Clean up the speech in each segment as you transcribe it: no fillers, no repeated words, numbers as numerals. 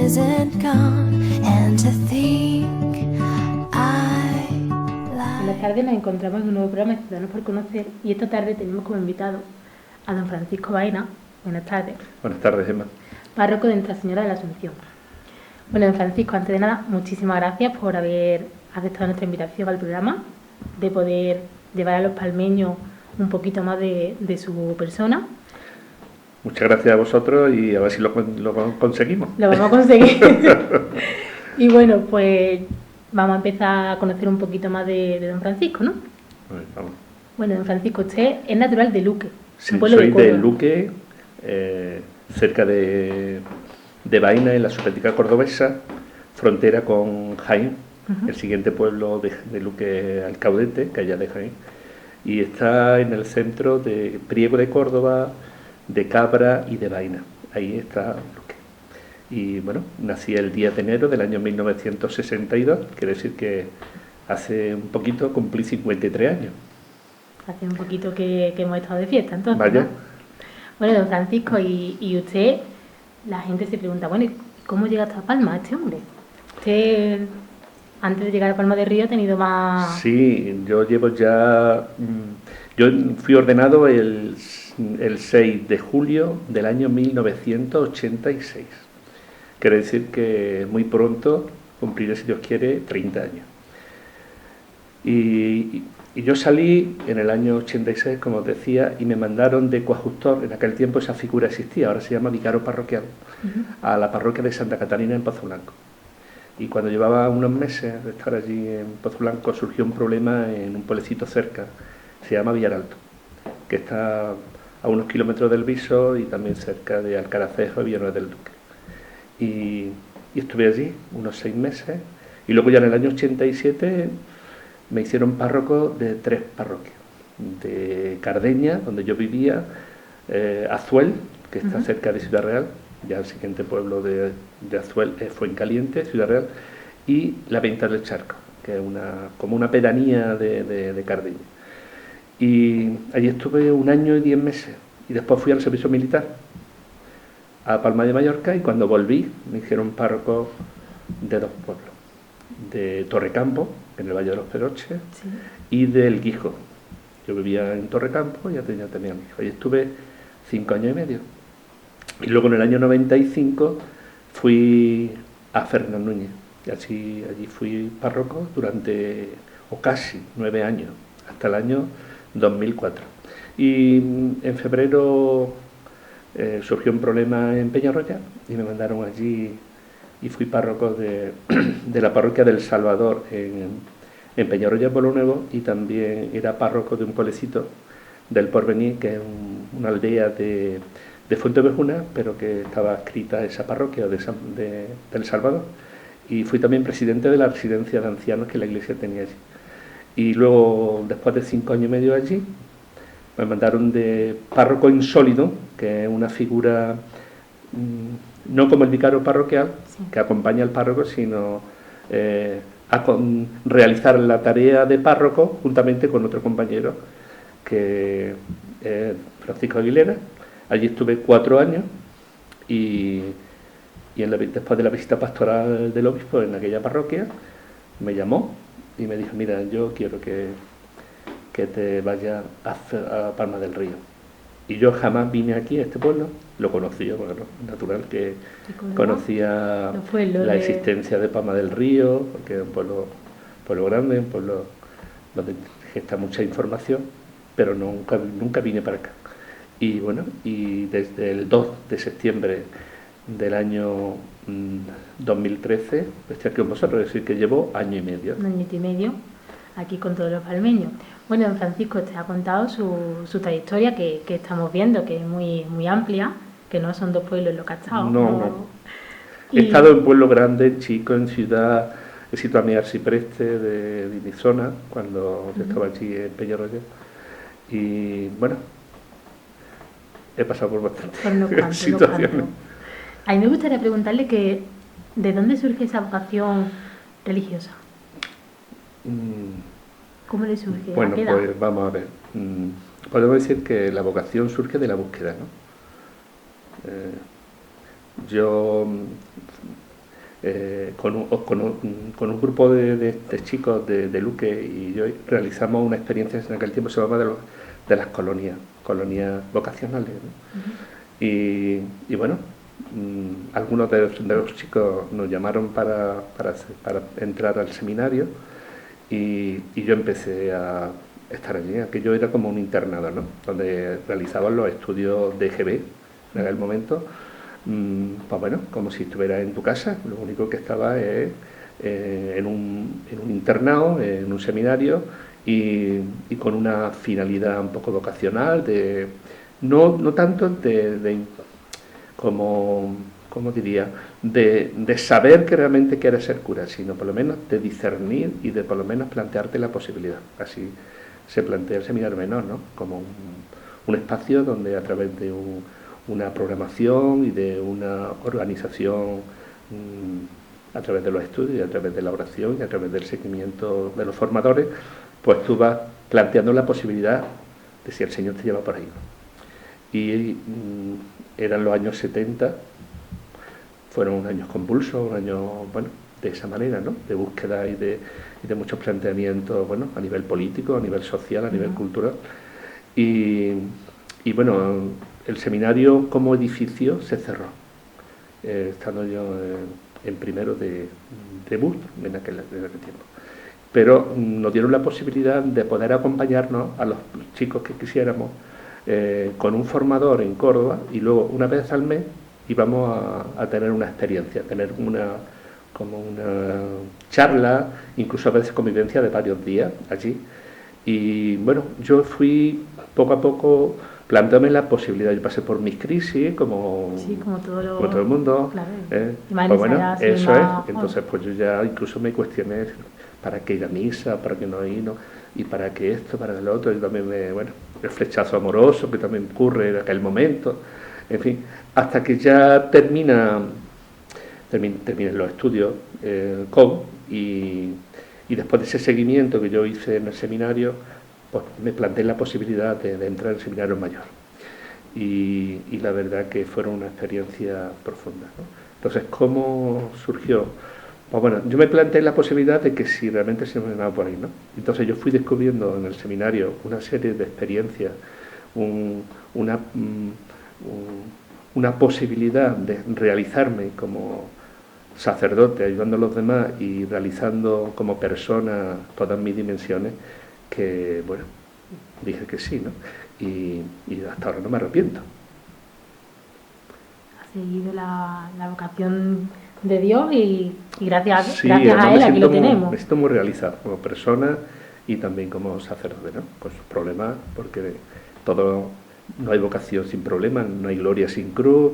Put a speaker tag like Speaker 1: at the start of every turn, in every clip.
Speaker 1: isn't gone, and to think
Speaker 2: Buenas tardes, nos encontramos en un nuevo programa de Ciudadanos por Conocer y esta tarde tenemos como invitado a don Francisco Baena. Buenas tardes.
Speaker 3: Buenas tardes, Emma.
Speaker 2: Párroco de Nuestra Señora de la Asunción. Bueno, don Francisco, antes de nada, muchísimas gracias por haber aceptado nuestra invitación al programa, de poder llevar a los palmeños un poquito más de su persona.
Speaker 3: Muchas gracias a vosotros y a ver si lo conseguimos.
Speaker 2: Lo vamos a conseguir. Y bueno, pues vamos a empezar a conocer un poquito más de don Francisco, ¿no?
Speaker 3: Vamos.
Speaker 2: Bueno, don Francisco, usted es natural de Luque,
Speaker 3: Sí,
Speaker 2: un pueblo
Speaker 3: soy
Speaker 2: de
Speaker 3: de Luque, cerca de Baena, en la Supética cordobesa, frontera con Jaén. El siguiente pueblo de Luque, Alcaudete, que allá de Jaén. Y está en el centro de Priego de Córdoba, de Cabra y de Baena. Ahí está Luque. Y bueno, nací el 10 de enero del año 1962, quiere decir que hace un poquito cumplí 53 años.
Speaker 2: Hace un poquito que hemos estado de fiesta, entonces,
Speaker 3: Vaya.
Speaker 2: ¿no? Bueno, don Francisco, y usted, la gente se pregunta, bueno, ¿y cómo llega hasta Palma este hombre? Usted, antes de llegar a Palma del Río, ha tenido más...
Speaker 3: Sí, yo llevo ya... Yo fui ordenado el 6 de julio del año 1986. Quiere decir que muy pronto cumpliré, si Dios quiere, 30 años. Y yo salí en el año 86, como os decía, y me mandaron de coadjutor. En aquel tiempo esa figura existía, ahora se llama vicario parroquial, a la parroquia de Santa Catalina en Pozo Blanco. Y cuando llevaba unos meses de estar allí en Pozo Blanco surgió un problema en un pueblecito cerca, se llama Villaralto, que está a unos kilómetros del Viso y también cerca de Alcaracejo y Villanueva del Duque. Y estuve allí unos 6 meses y luego ya en el año 87 me hicieron párroco de 3 parroquias, de Cardeña, donde yo vivía, Azuel, que está cerca de Ciudad Real, ya el siguiente pueblo de Azuel es Fuencaliente, Ciudad Real, y La Venta del Charco, que es como una pedanía de Cardeña. Y allí estuve 1 año y 10 meses, y después fui al servicio militar a Palma de Mallorca, y cuando volví me hicieron párroco de 2 pueblos, de Torrecampo, en el Valle de los Pedroches,
Speaker 2: Sí.
Speaker 3: y del Guijo. Yo vivía en Torrecampo y ya tenía el Guijo. Ahí estuve 5 años y medio. Y luego en el año 95 fui a Fernán Núñez. Y allí fui párroco durante, o casi 9 años, hasta el año 2004. Y en febrero surgió un problema en Peñarroya y me mandaron allí y fui párroco de la parroquia del Salvador en Peñarroya, Pueblo Nuevo, y también era párroco de un pueblecito del Porvenir, que es una aldea de Fuentevejuna, pero que estaba adscrita a esa parroquia del Salvador. Y fui también presidente de la residencia de ancianos que la iglesia tenía allí. Y luego, después de 5 años y medio allí, me mandaron de párroco insólido, que es una figura no como el vicario parroquial,
Speaker 2: Sí.
Speaker 3: que acompaña al párroco, sino a realizar la tarea de párroco juntamente con otro compañero, que es Francisco Aguilera. Allí estuve 4 años y después de la visita pastoral del obispo en aquella parroquia, me llamó y me dijo, mira, yo quiero que te vayas a Palma del Río. Y yo jamás vine aquí a este pueblo, lo conocía, bueno, natural que conocía la existencia de Palma del Río, porque es un pueblo grande, un pueblo donde gesta mucha información, pero nunca vine para acá. Y bueno, y desde el 2 de septiembre del año 2013 estoy aquí con vosotros, es decir, que llevo 1 año y medio.
Speaker 2: 1 año y medio aquí con todos los palmeños. Bueno, don Francisco, usted ha contado su trayectoria que estamos viendo, que es muy amplia, que no son 2 pueblos en los que ha estado.
Speaker 3: No. He estado en pueblos grandes, chicos, en ciudad. He sido a mi arcipreste de mi zona cuando yo estaba allí en Peñarroya. Y bueno, he pasado por bastantes situaciones.
Speaker 2: A mí me gustaría preguntarle que ¿de dónde surge esa vocación religiosa? ¿Cómo le surge?
Speaker 3: Bueno,
Speaker 2: ¿A qué edad?
Speaker 3: pues vamos a ver. Podemos decir que la vocación surge de la búsqueda, ¿no? Yo con un grupo de chicos de Luque y yo realizamos una experiencia en aquel tiempo, se llamaba de las colonias vocacionales, ¿no? Y bueno, algunos de los chicos nos llamaron para entrar al seminario y yo empecé a estar allí. Aquello era como un internado, ¿no? Donde realizaban los estudios de EGB en aquel momento. Pues bueno, como si estuviera en tu casa, lo único que estaba es en un internado, en un seminario y con una finalidad un poco vocacional, no tanto como diría, de saber que realmente quieres ser cura, sino por lo menos de discernir y de por lo menos plantearte la posibilidad. Así se plantea el seminario menor, ¿no? Como un espacio donde a través de una programación y de una organización a través de los estudios y a través de la oración y a través del seguimiento de los formadores, pues tú vas planteando la posibilidad de si el Señor te lleva por ahí. Y eran los años 70, fueron años convulsos, años, bueno, de esa manera, ¿no? De búsqueda y de muchos planteamientos, bueno, a nivel político, a nivel social, a nivel cultural. Y bueno, el seminario como edificio se cerró, estando yo en primero de BUT en aquel tiempo. Pero nos dieron la posibilidad de poder acompañarnos a los chicos que quisiéramos con un formador en Córdoba y luego una vez al mes íbamos a tener una experiencia, tener como una charla, incluso a veces convivencia de varios días allí. Y bueno, yo fui poco a poco planteándome la posibilidad. Yo pasé por mis crisis, como todo el mundo.
Speaker 2: Claro.
Speaker 3: Pues bueno, eso es. Entonces, pues yo ya incluso me cuestioné para qué ir a misa, para qué no ir, ¿no? Y para qué esto, para lo otro. Y también el flechazo amoroso que también ocurre en aquel momento. En fin, hasta que ya terminan los estudios y después de ese seguimiento que yo hice en el seminario, pues me planteé la posibilidad de entrar en el seminario mayor. Y la verdad que fueron una experiencia profunda, ¿no? Entonces, ¿cómo surgió? Pues bueno, yo me planteé la posibilidad de que si realmente se me daba por ahí, ¿no? Entonces yo fui descubriendo en el seminario una serie de experiencias, una posibilidad de realizarme como sacerdote, ayudando a los demás y realizando como persona todas mis dimensiones, que bueno, dije que sí, ¿no? Y hasta ahora no me arrepiento.
Speaker 2: Ha seguido la vocación de Dios y gracias
Speaker 3: Sí,
Speaker 2: a Él aquí lo tenemos.
Speaker 3: Me siento muy realizado como persona y también como sacerdote, ¿no? Con sus problemas, porque no hay vocación sin problemas, no hay gloria sin cruz,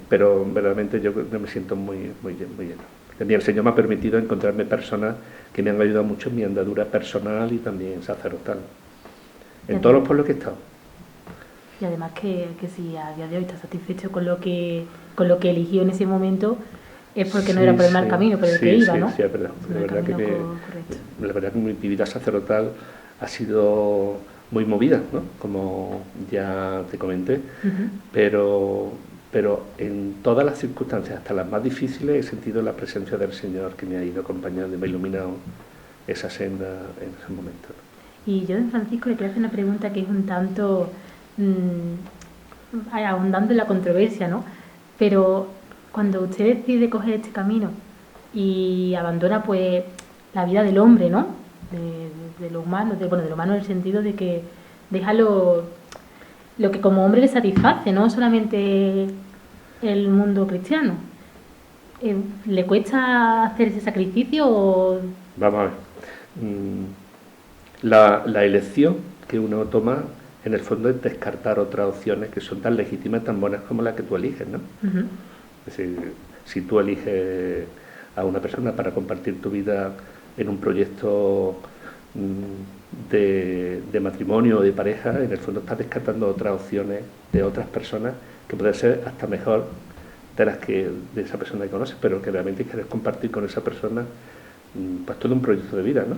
Speaker 3: pero verdaderamente yo me siento muy lleno. También el Señor me ha permitido encontrarme personas que me han ayudado mucho en mi andadura personal y también sacerdotal, en todos los pueblos que he estado.
Speaker 2: Y además que si a día de hoy está satisfecho con lo que eligió en ese momento, es porque no era por el mal camino por el que iba, ¿no?
Speaker 3: Sí, es verdad. La verdad que mi vida sacerdotal ha sido muy movida, ¿no? Como ya te comenté, pero en todas las circunstancias, hasta las más difíciles, he sentido la presencia del Señor que me ha ido acompañando y me ha iluminado esa senda en ese momento.
Speaker 2: Y yo, don Francisco, le quiero hacer una pregunta que es un tanto ahondando en la controversia, ¿no? Pero cuando usted decide coger este camino y abandona pues la vida del hombre, ¿no? De lo humano, de lo humano en el sentido de que deja lo que como hombre le satisface, no solamente el mundo cristiano. ¿Le cuesta hacer ese sacrificio o...?
Speaker 3: Vamos a ver. La elección que uno toma, en el fondo, es descartar otras opciones que son tan legítimas, tan buenas como la que tú eliges, ¿no? Es decir, si tú eliges a una persona para compartir tu vida en un proyecto de matrimonio o de pareja, en el fondo estás descartando otras opciones de otras personas que pueden ser hasta mejor de las que de esa persona que conoces, pero que realmente quieres compartir con esa persona pues todo un proyecto de vida, ¿no?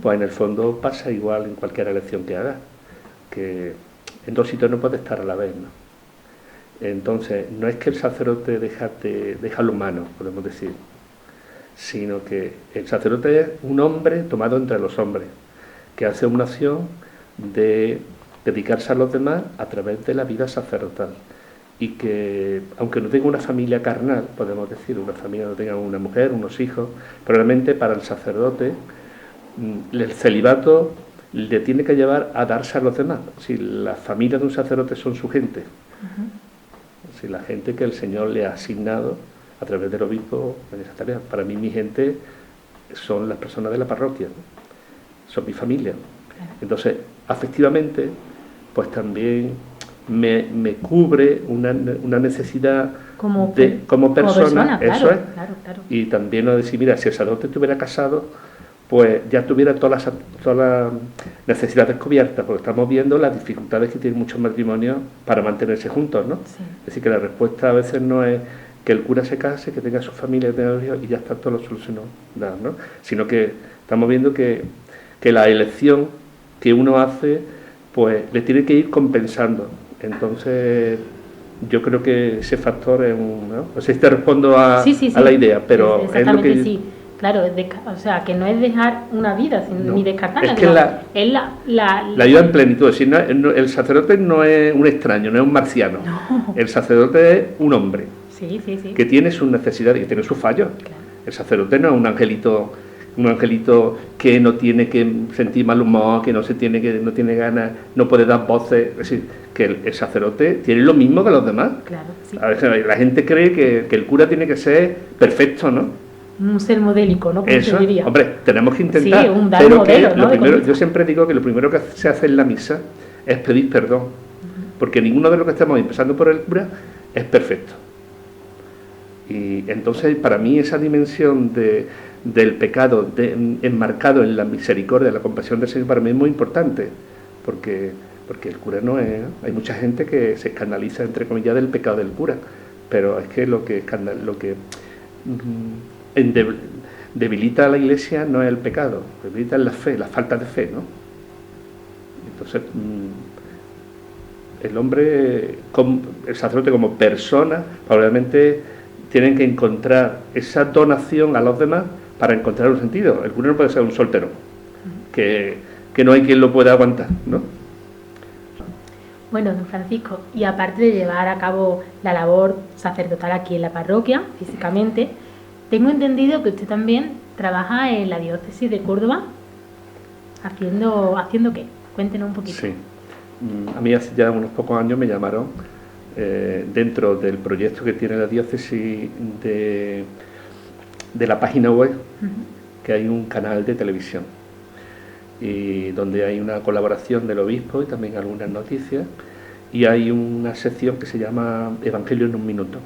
Speaker 3: Pues en el fondo pasa igual en cualquier elección que hagas, que en dos sitios no puedes estar a la vez, ¿no? Entonces, no es que el sacerdote deja lo humano, podemos decir, sino que el sacerdote es un hombre tomado entre los hombres, que hace una acción de dedicarse a los demás a través de la vida sacerdotal. Y que, aunque no tenga una familia carnal, podemos decir, una familia no tenga una mujer, unos hijos, probablemente para el sacerdote el celibato le tiene que llevar a darse a los demás. Si la familia de un sacerdote son su gente, si la gente que el Señor le ha asignado a través del obispo en esa tarea. Para mí mi gente son las personas de la parroquia, ¿no? Son mi familia. Entonces, afectivamente, pues también me cubre una necesidad como persona,
Speaker 2: claro,
Speaker 3: eso es.
Speaker 2: Claro.
Speaker 3: Y también no decir, mira, si el sacerdote estuviera casado, pues ya tuviera todas las necesidades cubiertas, porque estamos viendo las dificultades que tienen muchos matrimonios para mantenerse juntos, ¿no?
Speaker 2: Sí.
Speaker 3: Es decir, que la respuesta a veces no es que el cura se case, que tenga su familia, que tenga hijos y ya está todo lo solucionado, ¿no? Sino que estamos viendo que la elección que uno hace, pues le tiene que ir compensando. Entonces, yo creo que ese factor es ¿no? No sé si te respondo a la idea, pero
Speaker 2: exactamente,
Speaker 3: es lo que...
Speaker 2: sí. Claro, o sea, que no es dejar una vida ni descartarla,
Speaker 3: es que
Speaker 2: es la
Speaker 3: ayuda en plenitud. Es decir, el sacerdote no es un extraño, no es un marciano.
Speaker 2: No.
Speaker 3: El sacerdote es un hombre
Speaker 2: Sí.
Speaker 3: que tiene sus necesidades y tiene sus fallos.
Speaker 2: Claro.
Speaker 3: El sacerdote no es un angelito que no tiene que sentir mal humor, que no tiene ganas, no puede dar voces. Es decir, que el sacerdote tiene lo mismo que los demás.
Speaker 2: Claro, sí.
Speaker 3: A veces la gente cree que el cura tiene que ser perfecto, ¿no?
Speaker 2: Un ser modélico, ¿no? Como
Speaker 3: Eso,
Speaker 2: se diría.
Speaker 3: hombre, tenemos que intentar.
Speaker 2: Sí, un dar
Speaker 3: pero
Speaker 2: modelo,
Speaker 3: que
Speaker 2: ¿no?
Speaker 3: lo primero, yo siempre digo que lo primero que se hace en la misa es pedir perdón, porque ninguno de los que estamos empezando por el cura es perfecto. Y entonces, para mí, esa dimensión del pecado enmarcado en la misericordia, la compasión del Señor, para mí es muy importante, porque el cura no es... Hay mucha gente que se escandaliza, entre comillas, del pecado del cura, pero es que lo que debilita a la Iglesia no es el pecado, debilita la fe, la falta de fe, ¿no? Entonces, el hombre, el sacerdote como persona, probablemente tienen que encontrar esa donación a los demás para encontrar un sentido. El cura no puede ser un soltero, que no hay quien lo pueda aguantar, ¿no?
Speaker 2: Bueno, don Francisco, y aparte de llevar a cabo la labor sacerdotal aquí en la parroquia, físicamente, tengo entendido que usted también trabaja en la diócesis de Córdoba, ¿haciendo qué? Cuéntenos un poquito.
Speaker 3: Sí, a mí hace ya unos pocos años me llamaron dentro del proyecto que tiene la diócesis de la página web, que hay un canal de televisión y donde hay una colaboración del obispo y también algunas noticias, y hay una sección que se llama Evangelio en un minuto.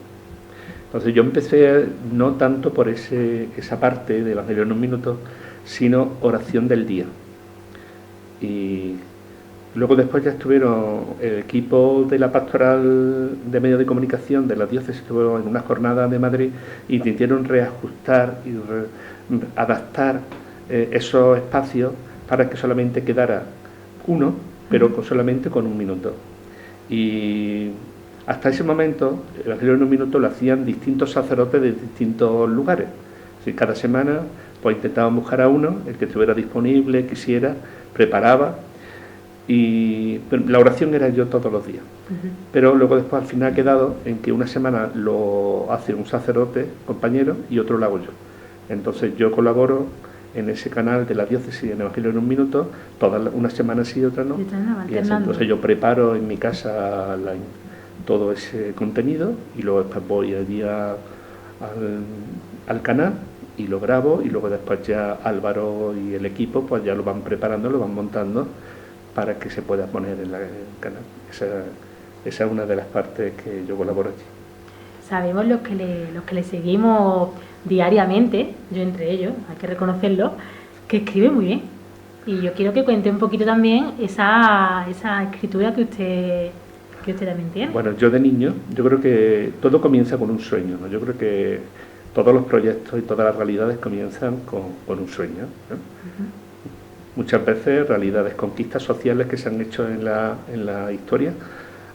Speaker 3: Entonces yo empecé no tanto por esa parte de Evangelio en un minuto, sino oración del día. Y luego después ya estuvieron el equipo de la pastoral de medios de comunicación de la diócesis, estuvo en una jornada de Madrid y intentaron reajustar y adaptar esos espacios para que solamente quedara uno, pero solamente con un minuto. Y hasta ese momento, el Evangelio en un minuto lo hacían distintos sacerdotes de distintos lugares. Así, cada semana pues intentábamos buscar a uno, el que estuviera disponible, quisiera, preparaba, y la oración era yo todos los días. Pero luego después al final ha quedado en que una semana lo hace un sacerdote compañero y otro lo hago yo. Entonces yo colaboro en ese canal de la diócesis en Evangelio en un minuto, una semana sí y otra no. Y entonces yo preparo en mi casa todo ese contenido y luego después voy allí al canal y lo grabo, y luego después ya Álvaro y el equipo pues ya lo van preparando, lo van montando para que se pueda poner en el canal. Esa es una de las partes que yo colaboro allí.
Speaker 2: Sabemos los que le seguimos diariamente, yo entre ellos, hay que reconocerlo, que escribe muy bien. Y yo quiero que cuente un poquito también esa escritura que usted también tiene.
Speaker 3: Bueno, yo de niño, yo creo que todo comienza con un sueño, ¿no? Yo creo que todos los proyectos y todas las realidades comienzan con un sueño, ¿no? Muchas veces realidades, conquistas sociales que se han hecho en la historia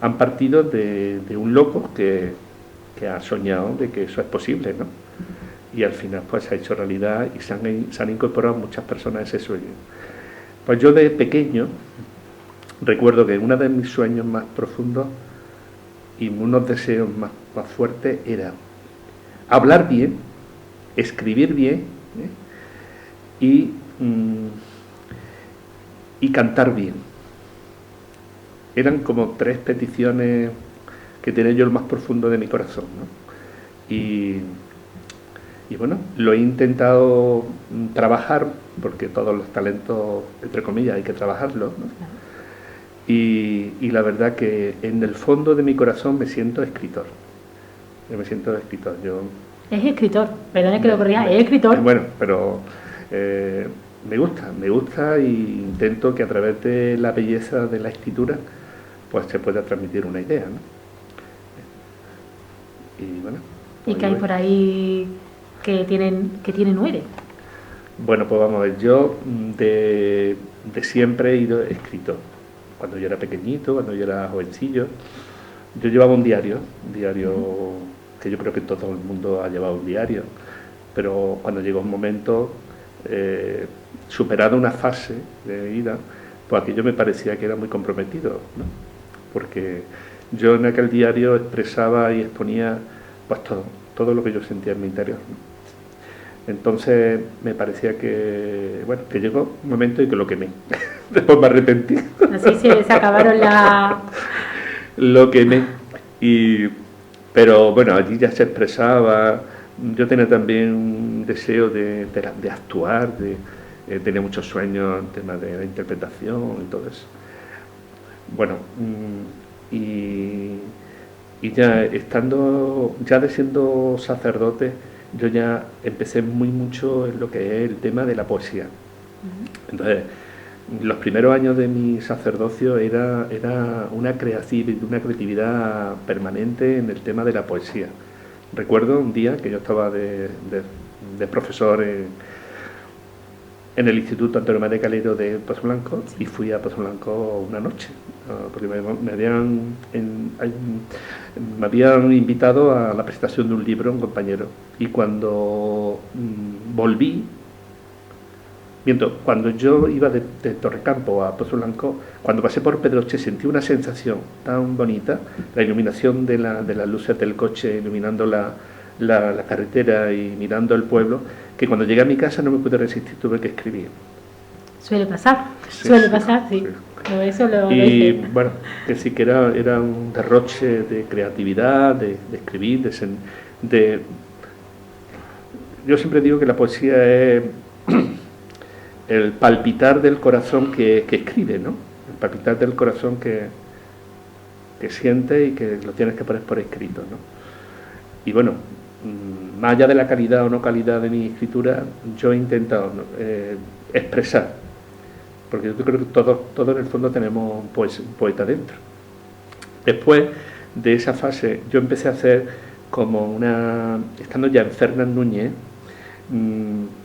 Speaker 3: han partido de un loco que ha soñado de que eso es posible, ¿no? y al final pues se ha hecho realidad y se han incorporado muchas personas a ese sueño. Pues yo de pequeño recuerdo que uno de mis sueños más profundos y unos deseos más fuertes era hablar bien, escribir bien, y cantar bien. Eran como 3 peticiones que tenía yo el más profundo de mi corazón, ¿no? Y bueno, lo he intentado trabajar, porque todos los talentos, entre comillas, hay que trabajarlos, ¿no? Y la verdad que en el fondo de mi corazón me siento escritor. Yo me siento escritor.
Speaker 2: Es escritor, perdone que lo corrija, es escritor.
Speaker 3: Bueno, pero me gusta y intento que a través de la belleza de la escritura pues se pueda transmitir una idea, ¿no? Y bueno.
Speaker 2: ¿Y qué hay por ahí que tiene Nuere?
Speaker 3: Bueno, pues vamos a ver, yo de siempre he ido escritor. Cuando yo era pequeñito, cuando yo era jovencillo, yo llevaba un diario que yo creo que todo el mundo ha llevado un diario, pero cuando llegó un momento, superada una fase de vida, pues aquello me parecía que era muy comprometido, ¿no? Porque yo en aquel diario expresaba y exponía pues todo lo que yo sentía en mi interior, ¿no? Entonces me parecía que llegó un momento y que lo quemé. Después me arrepentí.
Speaker 2: Así se acabaron
Speaker 3: Lo quemé. Pero bueno, allí ya se expresaba. Yo tenía también un deseo de actuar, tenía muchos sueños en temas de la interpretación y todo eso. Bueno, y ya siendo sacerdote, yo ya empecé mucho en lo que es el tema de la poesía. Entonces, los primeros años de mi sacerdocio era una creatividad permanente en el tema de la poesía. Recuerdo un día que yo estaba de profesor en el Instituto Antonio María Calero de Pozo Blanco, y fui a Pozo Blanco una noche, porque me habían invitado a la presentación de un libro, un compañero, y cuando volví, cuando yo iba de Torrecampo a Pozo Blanco, cuando pasé por Pedroche sentí una sensación tan bonita, la iluminación de las luces del coche iluminando la carretera y mirando el pueblo, que cuando llegué a mi casa no me pude resistir, tuve que escribir.
Speaker 2: Suele pasar, sí. Eso lo
Speaker 3: y
Speaker 2: hice.
Speaker 3: Bueno, que sí que era un derroche de creatividad, de escribir, yo siempre digo que la poesía es el palpitar del corazón que escribe, ¿no? El palpitar del corazón que siente y que lo tienes que poner por escrito, ¿no? Y bueno, más allá de la calidad o no calidad de mi escritura, yo he intentado expresar, porque yo creo que todos en el fondo tenemos un poeta dentro. Después de esa fase, yo empecé a hacer estando ya en Fernández Núñez,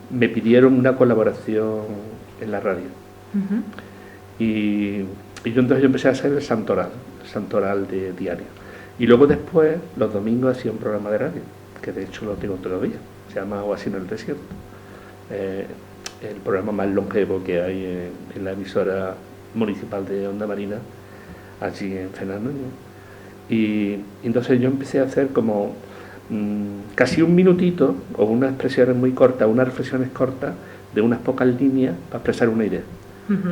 Speaker 3: me pidieron una colaboración en la radio. Y entonces yo empecé a hacer el santoral de diario. Y luego después, los domingos, hacía un programa de radio, que de hecho lo tengo todavía, se llama Oasis en el Desierto. El programa más longevo que hay en la emisora municipal de Onda Marina, allí en Fernández Núñez. Y entonces yo empecé a hacer como casi un minutito, o unas expresiones muy cortas, unas reflexiones cortas, de unas pocas líneas para expresar una idea.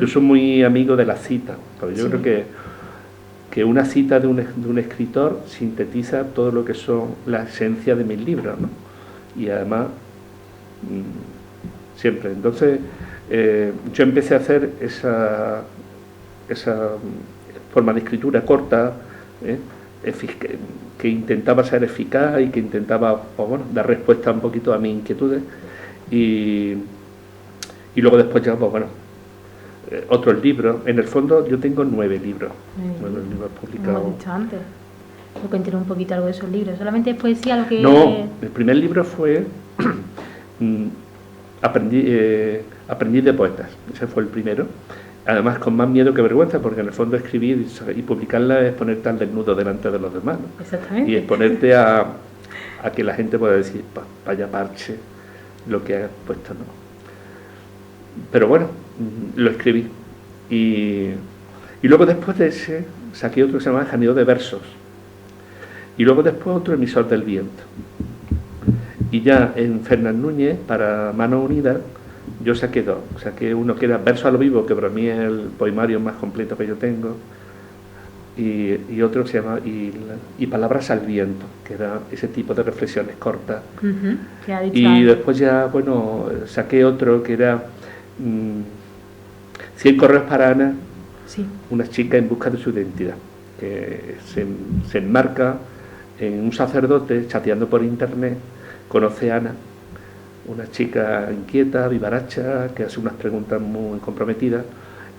Speaker 3: Yo soy muy amigo de la cita, porque yo creo que una cita de un escritor sintetiza todo lo que son la esencia de mis libros, ¿no? Y además, siempre. Entonces, yo empecé a hacer esa forma de escritura corta, que intentaba ser eficaz y que intentaba dar respuesta un poquito a mis inquietudes. Y luego después ya, otros libros. En el fondo yo tengo 9 libros. 9 libros publicados.
Speaker 2: Como he dicho antes. Cuéntenos un poquito algo de esos libros. ¿Solamente es poesía lo que...?
Speaker 3: No, el primer libro fue Aprendiz de poetas. Ese fue el primero. Además, con más miedo que vergüenza, porque en el fondo escribir y publicarla es ponerte al desnudo delante de los demás, ¿no?
Speaker 2: Exactamente.
Speaker 3: Y es ponerte a a que la gente pueda decir, vaya parche lo que ha puesto, ¿no? Pero bueno, lo escribí. Y luego después de ese saqué otro que se llama Jaleo de Versos. Y luego después otro, Emisor del Viento. Y ya en Fernán Núñez, para Manos Unidas, yo saqué dos. Saqué uno que era Verso a lo Vivo, que para mí es el poemario más completo que yo tengo. Y otro que se llama y Palabras al Viento, que era ese tipo de reflexiones cortas.
Speaker 2: ¿Qué ha dicho
Speaker 3: Y
Speaker 2: antes?
Speaker 3: después ya, bueno, saqué otro que era 100 correos para Ana,
Speaker 2: Sí.
Speaker 3: una chica en busca de su identidad, que se enmarca en un sacerdote chateando por internet, conoce a Ana, una chica inquieta, vivaracha, que hace unas preguntas muy comprometidas,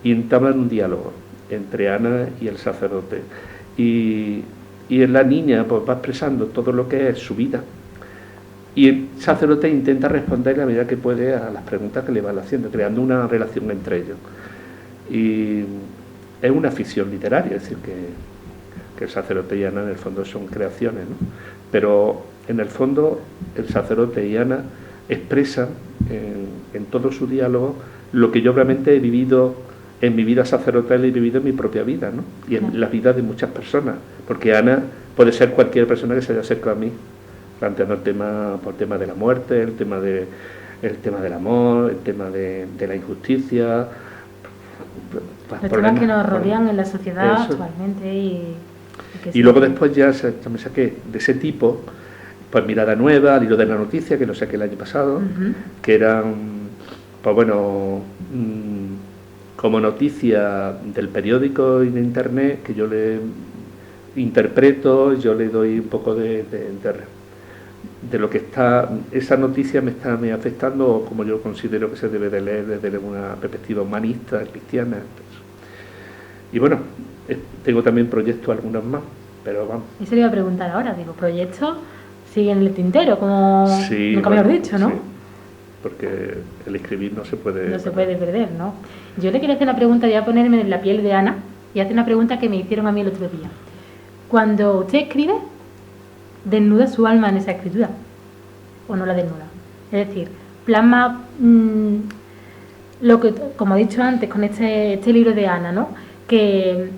Speaker 3: y entablan un diálogo entre Ana y el sacerdote. Y la niña pues va expresando todo lo que es su vida, y el sacerdote intenta responder la medida que puede a las preguntas que le van haciendo, creando una relación entre ellos. Y es una ficción literaria, es decir, que el sacerdote y Ana en el fondo son creaciones, ¿no? Pero en el fondo el sacerdote y Ana expresan en todo su diálogo lo que yo realmente he vivido en mi vida sacerdotal y he vivido en mi propia vida, ¿no? Y en la vida de muchas personas, porque Ana puede ser cualquier persona que se haya acercado a mí, planteando el tema de la muerte, el tema del amor, el tema de la injusticia,
Speaker 2: Los temas que nos rodean en la sociedad actualmente
Speaker 3: y luego después ya también saqué de ese tipo, pues Mirada Nueva, al hilo de la noticia, que lo saqué el año pasado, que eran, pues bueno, como noticia del periódico y de internet, que yo le interpreto, yo le doy un poco de lo que está, esa noticia me está afectando, como yo considero que se debe de leer desde una perspectiva humanista, cristiana. Y bueno, tengo también proyectos algunos más, pero vamos.
Speaker 2: Eso le iba a preguntar ahora, digo, proyectos siguen en el tintero, como
Speaker 3: sí,
Speaker 2: nunca me has dicho, ¿no?
Speaker 3: Sí, porque el escribir no se puede...
Speaker 2: No se puede perder, ¿no? Yo le quería hacer una pregunta, voy a ponerme en la piel de Ana y hacer una pregunta que me hicieron a mí el otro día. Cuando usted escribe, ¿desnuda su alma en esa escritura? ¿O no la desnuda? Es decir, plasma lo que, como he dicho antes, con este libro de Ana, ¿no? Que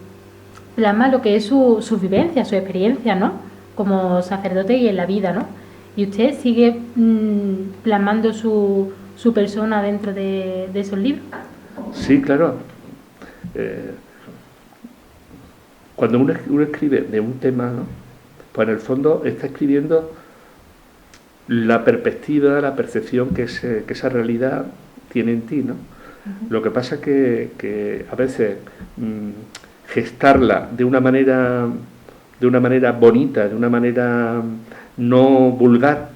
Speaker 2: plasma lo que es su vivencia, su experiencia, ¿no? Como sacerdote y en la vida, ¿no? Y usted sigue plasmando su persona dentro de esos libros.
Speaker 3: Sí, claro. Cuando uno escribe de un tema, ¿no? Pues en el fondo está escribiendo la perspectiva, la percepción que esa realidad tiene en ti, ¿no? Lo que pasa es que a veces gestarla de una manera bonita, de una manera no vulgar,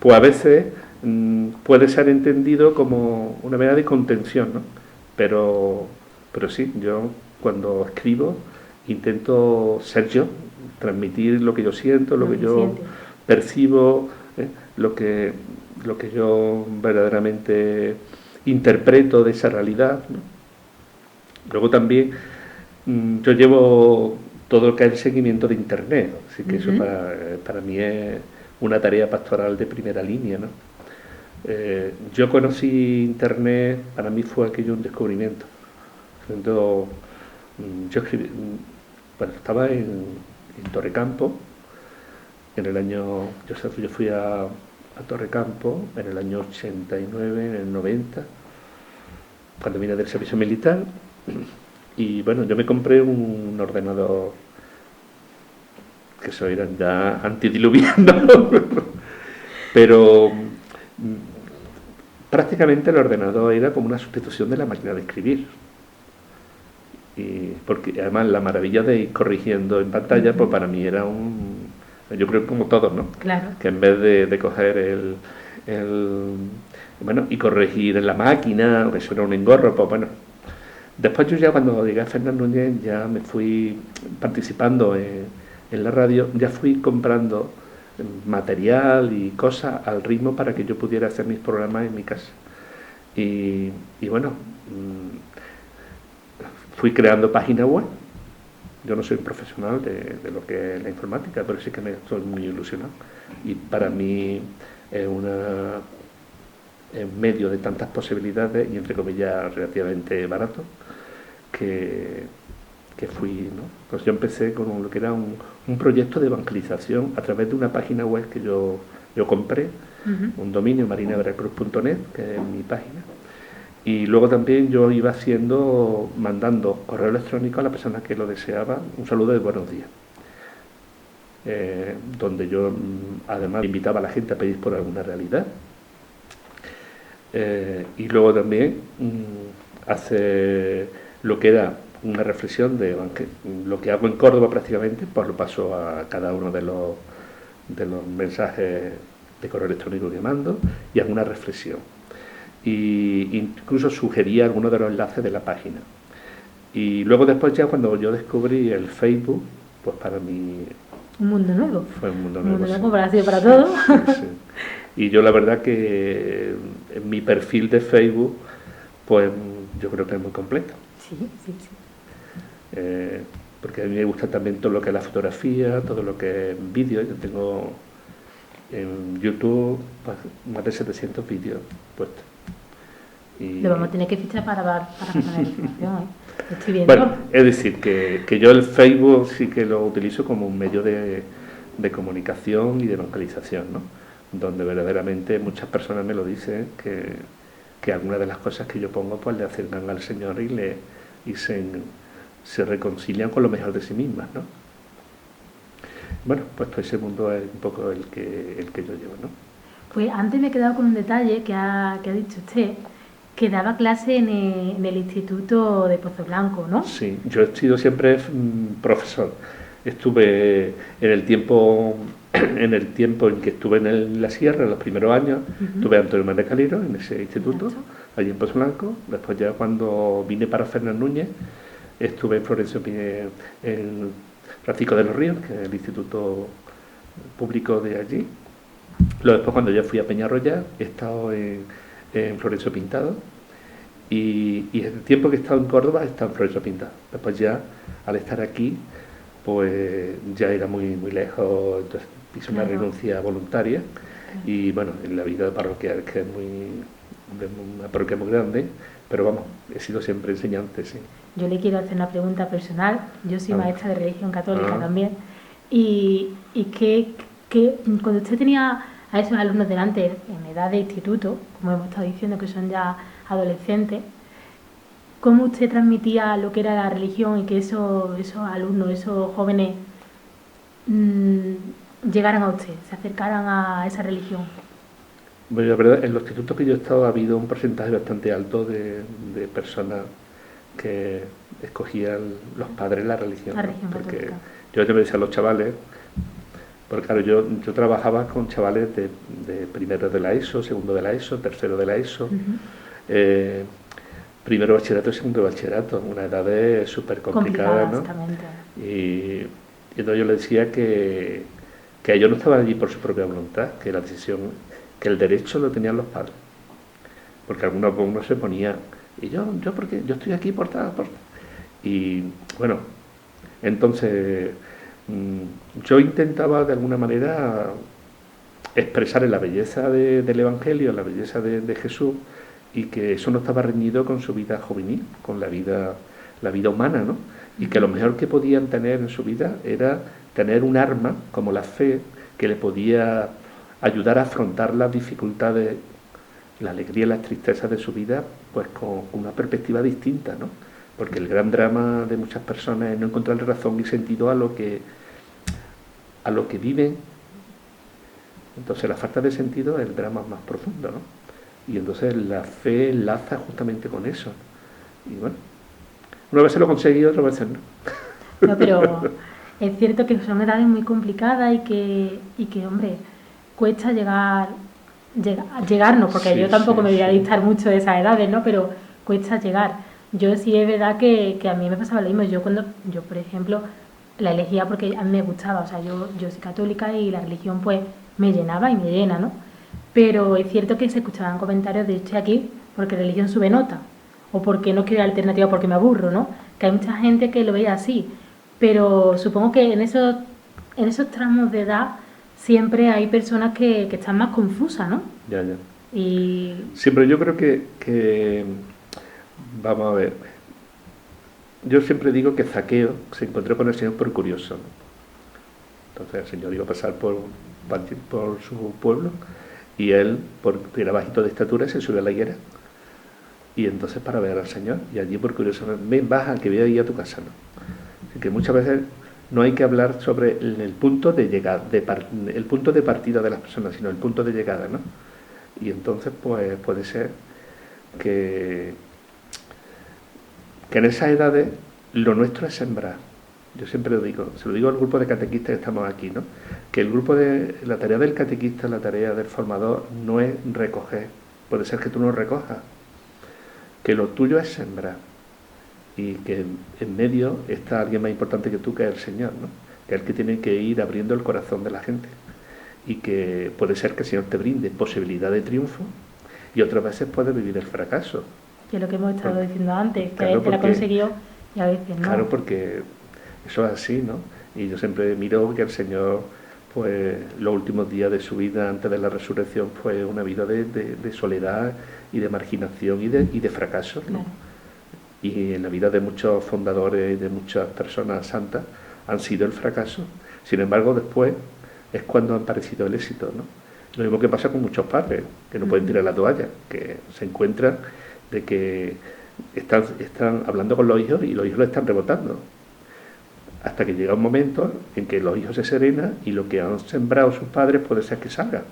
Speaker 3: pues a veces puede ser entendido como una manera de contención, ¿no? Pero sí, yo cuando escribo intento ser yo, transmitir lo que yo siento, lo que yo percibo, lo que yo verdaderamente interpreto de esa realidad, ¿no? Luego también yo llevo todo lo que es el seguimiento de internet, así que eso para mí es una tarea pastoral de primera línea, ¿no? Yo conocí internet, para mí fue aquello un descubrimiento. Entonces, yo escribí, bueno, estaba en Torrecampo, en el año, yo fui a Torrecampo en el año 89, en el 90, cuando vine del servicio militar, y bueno, yo me compré un ordenador, que eso eran ya antidiluvianos, pero prácticamente el ordenador era como una sustitución de la máquina de escribir. Y porque además la maravilla de ir corrigiendo en pantalla, pues para mí era yo creo que como todos, ¿no?
Speaker 2: Claro.
Speaker 3: Que en vez de coger bueno, y corregir en la máquina, eso era un engorro, pues bueno. Después yo ya cuando llegué a Fernán Núñez ya me fui participando en la radio, ya fui comprando material y cosas al ritmo para que yo pudiera hacer mis programas en mi casa. Y bueno, fui creando páginas web Yo no soy un profesional de lo que es la informática, pero sí que me estoy muy ilusionado. Y para mí es un medio de tantas posibilidades y, entre comillas, relativamente barato, que fui, ¿no? Pues yo empecé con lo que era un proyecto de evangelización a través de una página web que yo compré, un dominio, marinaveracruz.net, que es mi página. Y luego también yo iba mandando correo electrónico a la persona que lo deseaba, un saludo de buenos días. Donde yo además invitaba a la gente a pedir por alguna realidad. Y luego también hace lo que era una reflexión de lo que hago en Córdoba prácticamente, pues lo paso a cada uno de los mensajes de correo electrónico que mando y hago una reflexión. Y incluso sugería algunos de los enlaces de la página. Y luego después ya cuando yo descubrí el Facebook, pues para mí...
Speaker 2: Un mundo nuevo.
Speaker 3: Fue un mundo nuevo.
Speaker 2: Un mundo nuevo para ti y para todo.
Speaker 3: Sí. Y yo la verdad que en mi perfil de Facebook, pues yo creo que es muy completo.
Speaker 2: Sí.
Speaker 3: Porque a mí me gusta también todo lo que es la fotografía, todo lo que es vídeo. Yo tengo en YouTube pues, más de 700 vídeos puestos. Y... Lo
Speaker 2: vamos a tener que fichar para pasar la información, ¿eh? Estoy viendo.
Speaker 3: Bueno, es decir, que yo el Facebook sí que lo utilizo como un medio de comunicación y de evangelización, ¿no? Donde verdaderamente muchas personas me lo dicen que algunas de las cosas que yo pongo pues le acercan al Señor y se reconcilian con lo mejor de sí mismas, ¿no? Bueno, pues todo ese mundo es un poco el que yo llevo, ¿no?
Speaker 2: Pues antes me he quedado con un detalle que ha dicho usted, que daba clase en el Instituto de Pozo Blanco, ¿no?
Speaker 3: Sí, yo he sido siempre profesor. Estuve en el tiempo en que estuve en la sierra, en los primeros años, estuve en Antonio María Calero, en ese instituto, allí en Pozo Blanco. Después ya cuando vine para Fernández Núñez, estuve en Florencio, en Francisco de los Ríos, que es el instituto público de allí. Luego después cuando ya fui a Peñarroya, he estado en Florencio Pintado y el tiempo que he estado en Córdoba he estado en Florencio Pintado. Después ya, al estar aquí, pues ya era muy lejos, entonces hice una renuncia voluntaria y bueno, en la vida parroquial, que es una parroquia muy grande, pero vamos, he sido siempre enseñante, sí.
Speaker 2: Yo le quiero hacer una pregunta personal. Yo soy maestra de religión católica también. Y que cuando usted tenía a esos alumnos delante en edad de instituto, como hemos estado diciendo que son ya adolescentes, ¿cómo usted transmitía lo que era la religión y que esos alumnos, esos jóvenes llegaran a usted, se acercaran a esa religión?
Speaker 3: Bueno, la verdad, en los institutos que yo he estado ha habido un porcentaje bastante alto de personas que escogían los padres la religión, ¿no? Porque yo me decía a los chavales, porque claro, yo trabajaba con chavales de primero de la ESO, segundo de la ESO, tercero de la ESO, primero bachillerato y segundo bachillerato, una edad súper complicada, ¿no? Y entonces yo les decía que ellos no estaban allí por su propia voluntad, que la decisión, que el derecho lo tenían los padres, porque algunos se ponían, y yo porque yo estoy aquí por tal. Y bueno, entonces yo intentaba de alguna manera expresar la belleza del Evangelio, la belleza de Jesús, y que eso no estaba reñido con su vida juvenil, con la vida humana, ¿no? Y que lo mejor que podían tener en su vida era tener un arma como la fe que le podía ayudar a afrontar las dificultades, la alegría y las tristezas de su vida, pues con una perspectiva distinta, ¿no? Porque el gran drama de muchas personas es no encontrar razón y sentido a lo que viven. Entonces la falta de sentido es el drama más profundo, ¿no? Y entonces la fe enlaza justamente con eso. Y bueno, una vez se lo conseguí, otra vez no.
Speaker 2: No, pero es cierto que son edades muy complicadas y que hombre, cuesta llegarnos, porque yo tampoco me voy a dictar mucho de esas edades, ¿no? Pero cuesta llegar. Yo sí es verdad que a mí me pasaba lo mismo. Yo, por ejemplo, la elegía porque a mí me gustaba. O sea, yo soy católica y la religión pues me llenaba y me llena, ¿no? Pero es cierto que se escuchaban comentarios de estoy aquí porque religión sube nota o porque no quiero alternativa porque me aburro, ¿no? Que hay mucha gente que lo veía así. pero supongo que en esos tramos de edad siempre hay personas que están más confusas, ¿no?
Speaker 3: Ya, ya.
Speaker 2: Y
Speaker 3: Siempre yo creo que vamos a ver, yo siempre digo que Zaqueo se encontró con el Señor por curioso, ¿no? Entonces el Señor iba a pasar por su pueblo y él, porque era bajito de estatura, se subió a la higuera y entonces para ver al Señor, y allí por curioso, ven, baja, que voy a ir a tu casa, ¿no? Así que muchas veces no hay que hablar sobre el punto de llegada, el punto de partida de las personas, sino el punto de llegada, ¿no? Y entonces pues puede ser que en esas edades lo nuestro es sembrar. Yo siempre lo digo, se lo digo al grupo de catequistas que estamos aquí, ¿no? Que la tarea del catequista, la tarea del formador no es recoger, puede ser que tú no recojas, que lo tuyo es sembrar y que en medio está alguien más importante que tú, que es el Señor, ¿no? Que es el que tiene que ir abriendo el corazón de la gente y que puede ser que el Señor te brinde posibilidad de triunfo y otras veces puedes vivir el fracaso.
Speaker 2: que es lo que hemos estado diciendo antes, que
Speaker 3: Claro,
Speaker 2: a veces la
Speaker 3: porque-
Speaker 2: consiguió y a veces no.
Speaker 3: Claro, porque eso es así, ¿no? Y yo siempre miro que el Señor, pues los últimos días de su vida antes de la resurrección fue una vida de soledad y de marginación y de fracaso, ¿no?
Speaker 2: Claro.
Speaker 3: Y en la vida de muchos fundadores y de muchas personas santas han sido el fracaso. Sin embargo, después es cuando ha aparecido el éxito, ¿no? Lo mismo que pasa con muchos padres, que no pueden tirar la toalla, que se encuentran de que están hablando con los hijos y los hijos lo están rebotando. Hasta que llega un momento en que los hijos se serenan y lo que han sembrado sus padres puede ser que salga.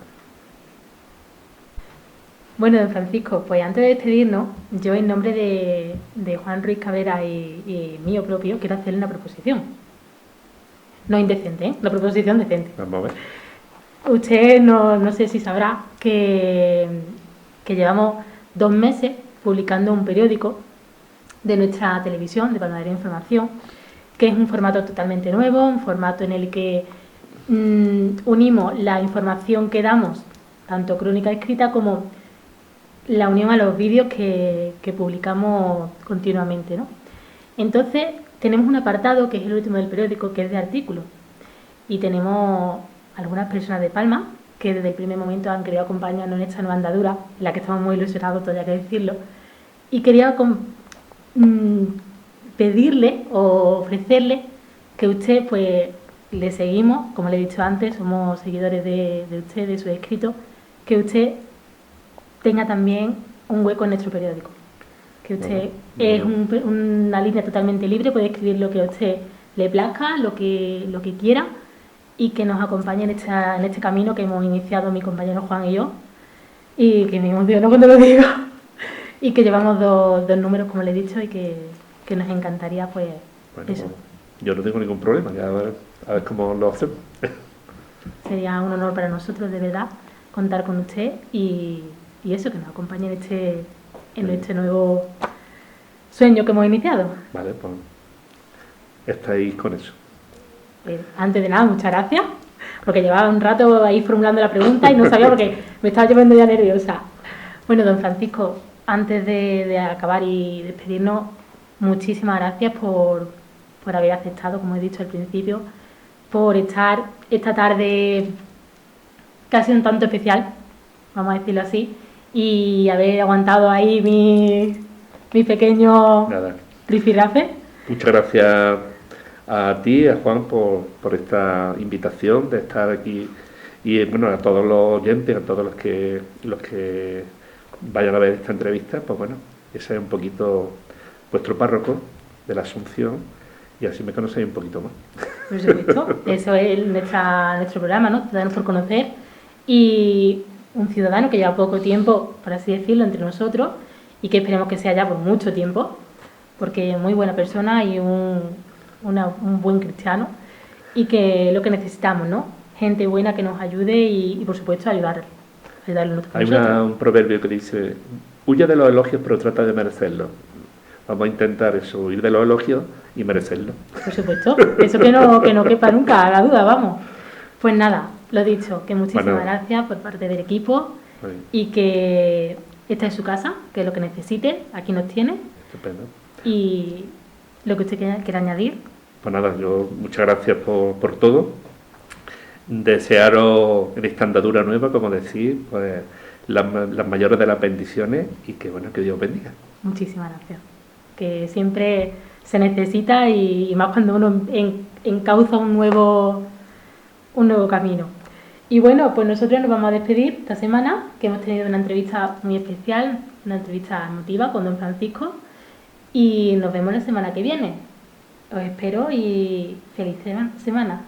Speaker 2: Bueno, don Francisco, pues antes de despedirnos, yo en nombre de Juan Ruiz Cabrera y mío propio quiero hacerle una proposición. No indecente, ¿eh? Una proposición decente.
Speaker 3: Vamos a ver.
Speaker 2: Usted no sé si sabrá que llevamos 2 meses publicando un periódico de nuestra televisión, de Palmadera Información, que es un formato totalmente nuevo, un formato en el que unimos la información que damos, tanto crónica escrita como la unión a los vídeos que publicamos continuamente, ¿no? Entonces, tenemos un apartado que es el último del periódico, que es de artículos. Y tenemos algunas personas de Palma que desde el primer momento han querido acompañarnos en esta nueva andadura, en la que estamos muy ilusionados, todavía hay que decirlo. Y quería pedirle o ofrecerle que usted, pues, le seguimos, como le he dicho antes, somos seguidores de usted, de su escrito, que usted tenga también un hueco en nuestro periódico. Que usted es una línea totalmente libre, puede escribir lo que a usted le plazca, lo que quiera, y que nos acompañe en este camino que hemos iniciado mi compañero Juan y yo, y que me emociono cuando lo digo, y que llevamos dos números, como le he dicho, y que nos encantaría, pues,
Speaker 3: Bueno,
Speaker 2: eso.
Speaker 3: pues, yo no tengo ningún problema, ya a ver cómo lo hacemos.
Speaker 2: Sería un honor para nosotros, de verdad, contar con usted y eso, que nos acompañe en este nuevo sueño que hemos iniciado.
Speaker 3: Vale, pues estáis con eso.
Speaker 2: Antes de nada, muchas gracias, porque llevaba un rato ahí formulando la pregunta y no sabía porque me estaba llevando ya nerviosa. Bueno, don Francisco, antes de acabar y despedirnos, muchísimas gracias por haber aceptado, como he dicho al principio, por estar esta tarde casi un tanto especial, vamos a decirlo así, y haber aguantado ahí mi pequeño
Speaker 3: Nada.
Speaker 2: rifirrafe.
Speaker 3: Muchas gracias a ti, a Juan, por esta invitación de estar aquí y bueno, a todos los oyentes, a todos los que vayan a ver esta entrevista, pues bueno, ese es un poquito vuestro párroco de la Asunción y así me conocéis un poquito más.
Speaker 2: Por supuesto, eso es nuestro programa, ¿no? Ciudadanos por conocer, y un ciudadano que lleva poco tiempo, por así decirlo, entre nosotros y que esperemos que sea ya por mucho tiempo, porque es muy buena persona y un buen cristiano, y que es lo que necesitamos, ¿no? Gente buena que nos ayude y por supuesto ayudarle
Speaker 3: Hay un proverbio que dice, huye de los elogios pero trata de merecerlos. Vamos a intentar eso, huir de los elogios y merecerlos.
Speaker 2: Por supuesto, eso que no quepa nunca la duda, vamos. Pues nada, lo dicho, que muchísimas gracias por parte del equipo y que esta es su casa, que es lo que necesite, aquí nos tiene.
Speaker 3: Estupendo.
Speaker 2: Y lo que usted quiera añadir.
Speaker 3: Pues nada, yo muchas gracias por todo. Desearos en esta andadura nueva, como decís, pues las mayores de las bendiciones y que bueno, que Dios bendiga.
Speaker 2: Muchísimas gracias. Que siempre se necesita y más cuando uno encauza un nuevo camino. Y bueno, pues nosotros nos vamos a despedir esta semana, que hemos tenido una entrevista muy especial, una entrevista emotiva con don Francisco, y nos vemos la semana que viene. Os espero y feliz semana.